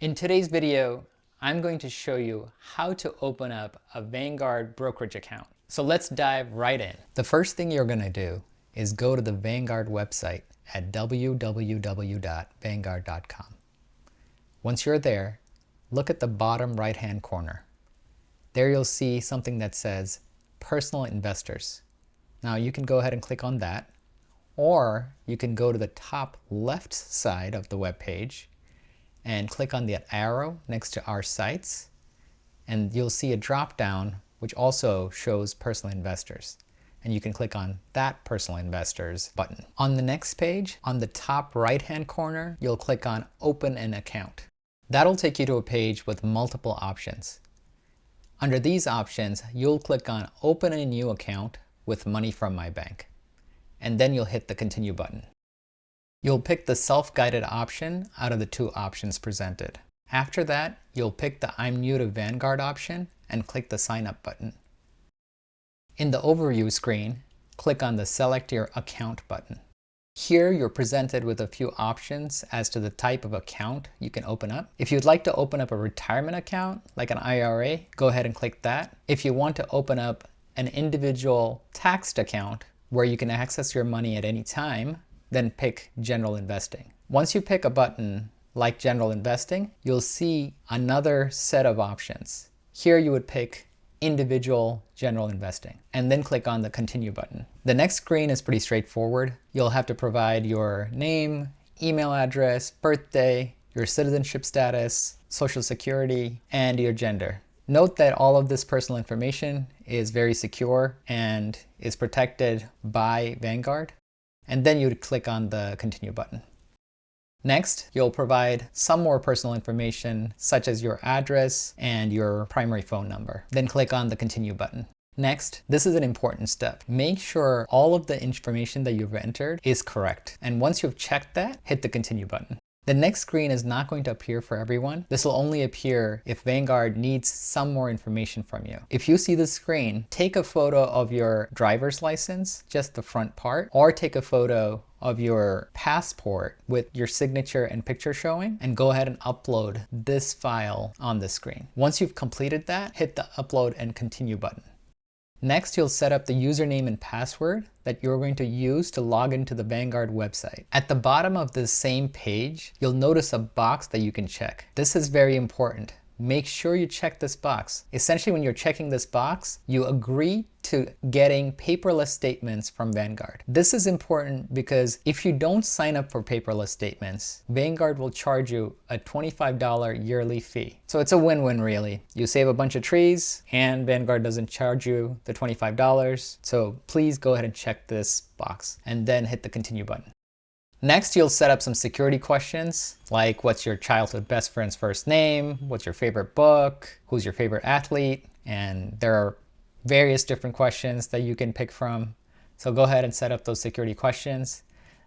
In today's video, I'm going to show you how to open up a Vanguard brokerage account. So let's dive right in. The first thing you're going to do is go to the Vanguard website at www.vanguard.com. Once you're there, look at the bottom right-hand corner. There you'll see something that says Personal Investors. Now you can go ahead and click on that, or you can go to the top left side of the web page and click on the arrow next to Our Sites, and you'll see a drop down which also shows Personal Investors. And you can click on that Personal Investors button. On the next page, on the top right hand corner, you'll click on Open an Account. That'll take you to a page with multiple options. Under these options, you'll click on Open a New Account with money from my bank. And then you'll hit the Continue button. You'll pick the self-guided option out of the two options presented. After that, you'll pick the I'm new to Vanguard option and click the Sign Up button. In the overview screen, click on the Select Your Account button. Here you're presented with a few options as to the type of account you can open up. If you'd like to open up a retirement account, like an IRA, go ahead and click that. If you want to open up an individual taxed account where you can access your money at any time, then pick General Investing. Once you pick a button like General Investing, you'll see another set of options. Here you would pick Individual General Investing and then click on the Continue button. The next screen is pretty straightforward. You'll have to provide your name, email address, birthday, your citizenship status, social security, and your gender. Note that all of this personal information is very secure and is protected by Vanguard. And then you'd click on the Continue button. Next, you'll provide some more personal information such as your address and your primary phone number. Then click on the Continue button. Next, this is an important step. Make sure all of the information that you've entered is correct. And once you've checked that, hit the Continue button. The next screen is not going to appear for everyone. This will only appear if Vanguard needs some more information from you. If you see this screen, take a photo of your driver's license, just the front part, or take a photo of your passport with your signature and picture showing, and go ahead and upload this file on the screen. Once you've completed that, hit the Upload and Continue button. Next, you'll set up the username and password that you're going to use to log into the Vanguard website. At the bottom of this same page, you'll notice a box that you can check. This is very important. Make sure you check this box. Essentially, when you're checking this box, you agree to getting paperless statements from Vanguard. This is important because if you don't sign up for paperless statements, Vanguard will charge you a $25 yearly fee. So it's a win-win really. You save a bunch of trees and Vanguard doesn't charge you the $25. So please go ahead and check this box and then hit the Continue button. Next, you'll set up some security questions like what's your childhood best friend's first name, what's your favorite book, who's your favorite athlete, and there are various different questions that you can pick from. So go ahead and set up those security questions.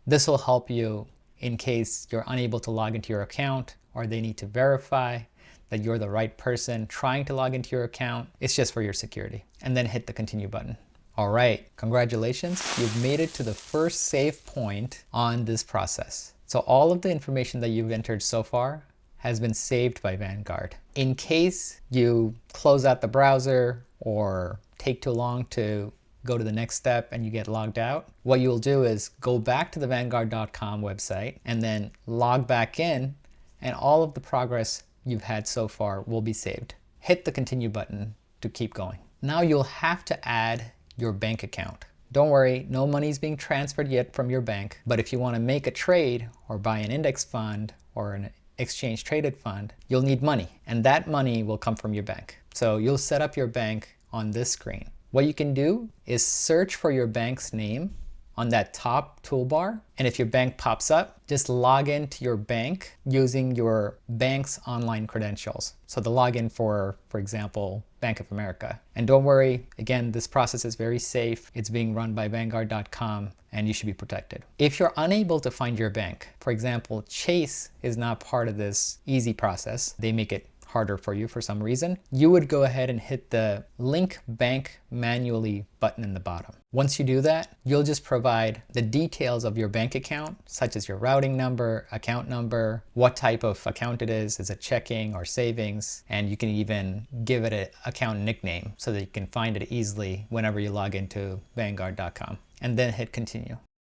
This will help you in case you're unable to log into your account or they need to verify that you're the right person trying to log into your account. It's just for your security. And then hit the Continue button. All right, congratulations. You've made it to the first save point on this process. So all of the information that you've entered so far has been saved by Vanguard. In case you close out the browser or take too long to go to the next step and you get logged out, what you'll do is go back to the Vanguard.com website and then log back in, and all of the progress you've had so far will be saved. Hit the Continue button to keep going. Now you'll have to add your bank account. Don't worry, no money's being transferred yet from your bank, but if you want to make a trade or buy an index fund or an exchange traded fund, you'll need money, and that money will come from your bank. So you'll set up your bank on this screen. What you can do is search for your bank's name on that top toolbar, and if your bank pops up, just log into your bank using your bank's online credentials. So the login for example, Bank of America. And don't worry, again, this process is very safe. It's being run by Vanguard.com and you should be protected. If you're unable to find your bank, for example, Chase is not part of this easy process. They make it harder for you for some reason, you would go ahead and hit the Link Bank Manually button in the bottom. Once you do that, you'll just provide the details of your bank account, such as your routing number, account number, what type of account it is it checking or savings, and you can even give it an account nickname so that you can find it easily whenever you log into Vanguard.com, and then hit continue.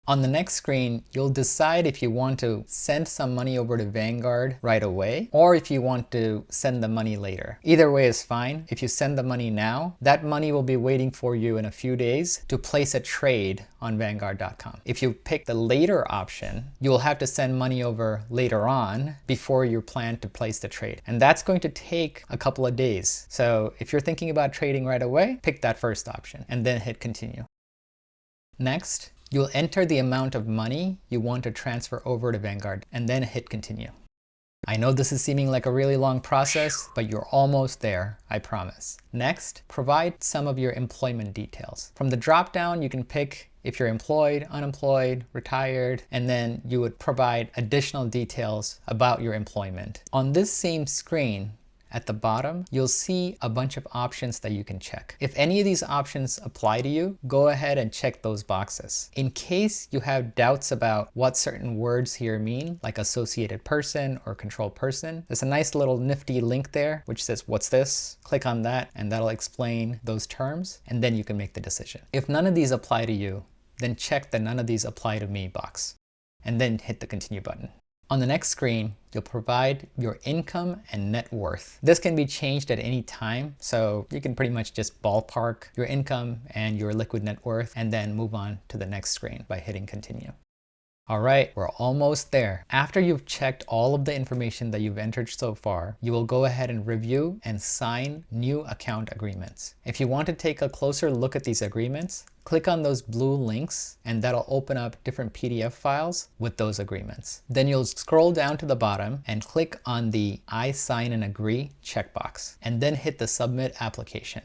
On the next screen, you'll decide if you want to send some money over to Vanguard right away, or if you want to send the money later. Either way is fine. If you send the money now, that money will be waiting for you in a few days to place a trade on Vanguard.com. If you pick the later option, you'll have to send money over later on before you plan to place the trade. And that's going to take a couple of days. So if you're thinking about trading right away, pick that first option and then hit continue. Next, you'll enter the amount of money you want to transfer over to Vanguard and then hit continue. I know this is seeming like a really long process, but you're almost there, I promise. Next, provide some of your employment details. From the drop-down, you can pick if you're employed, unemployed, retired, and then you would provide additional details about your employment. On this same screen, at the bottom, you'll see a bunch of options that you can check. If any of these options apply to you, go ahead and check those boxes. In case you have doubts about what certain words here mean, like associated person or control person, there's a nice little nifty link there which says, "What's this?" Click on that and that'll explain those terms, and then you can make the decision. If none of these apply to you, then check the "None of these apply to me" box, and then hit the continue button. On the next screen, you'll provide your income and net worth. This can be changed at any time, so you can pretty much just ballpark your income and your liquid net worth and then move on to the next screen by hitting continue. All right, we're almost there. After you've checked all of the information that you've entered so far, you will go ahead and review and sign new account agreements. If you want to take a closer look at these agreements, click on those blue links and that'll open up different PDF files with those agreements. Then you'll scroll down to the bottom and click on the I sign and agree checkbox and then hit the submit application.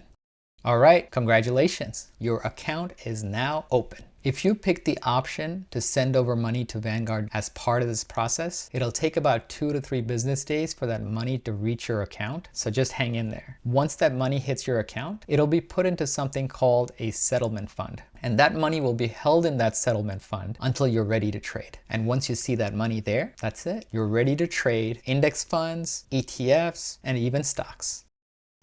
All right, congratulations. Your account is now open. If you pick the option to send over money to Vanguard as part of this process, it'll take about 2 to 3 business days for that money to reach your account, so just hang in there. Once that money hits your account, it'll be put into something called a settlement fund. And that money will be held in that settlement fund until you're ready to trade. And once you see that money there, that's it. You're ready to trade index funds, ETFs, and even stocks.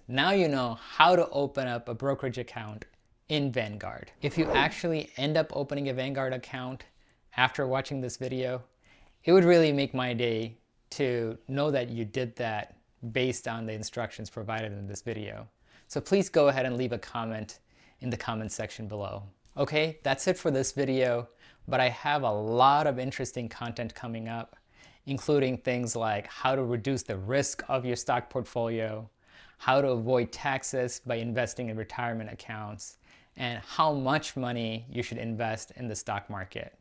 Now you know how to open up a brokerage account in Vanguard. If you actually end up opening a Vanguard account after watching this video, it would really make my day to know that you did that based on the instructions provided in this video. So please go ahead and leave a comment in the comment section below. Okay, that's it for this video, but I have a lot of interesting content coming up, including things like how to reduce the risk of your stock portfolio, how to avoid taxes by investing in retirement accounts, and how much money you should invest in the stock market.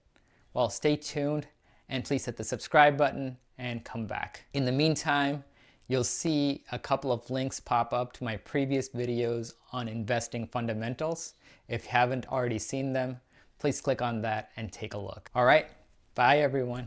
Well, stay tuned and please hit the subscribe button and come back. In the meantime, you'll see a couple of links pop up to my previous videos on investing fundamentals. If you haven't already seen them, please click on that and take a look. All right, bye everyone.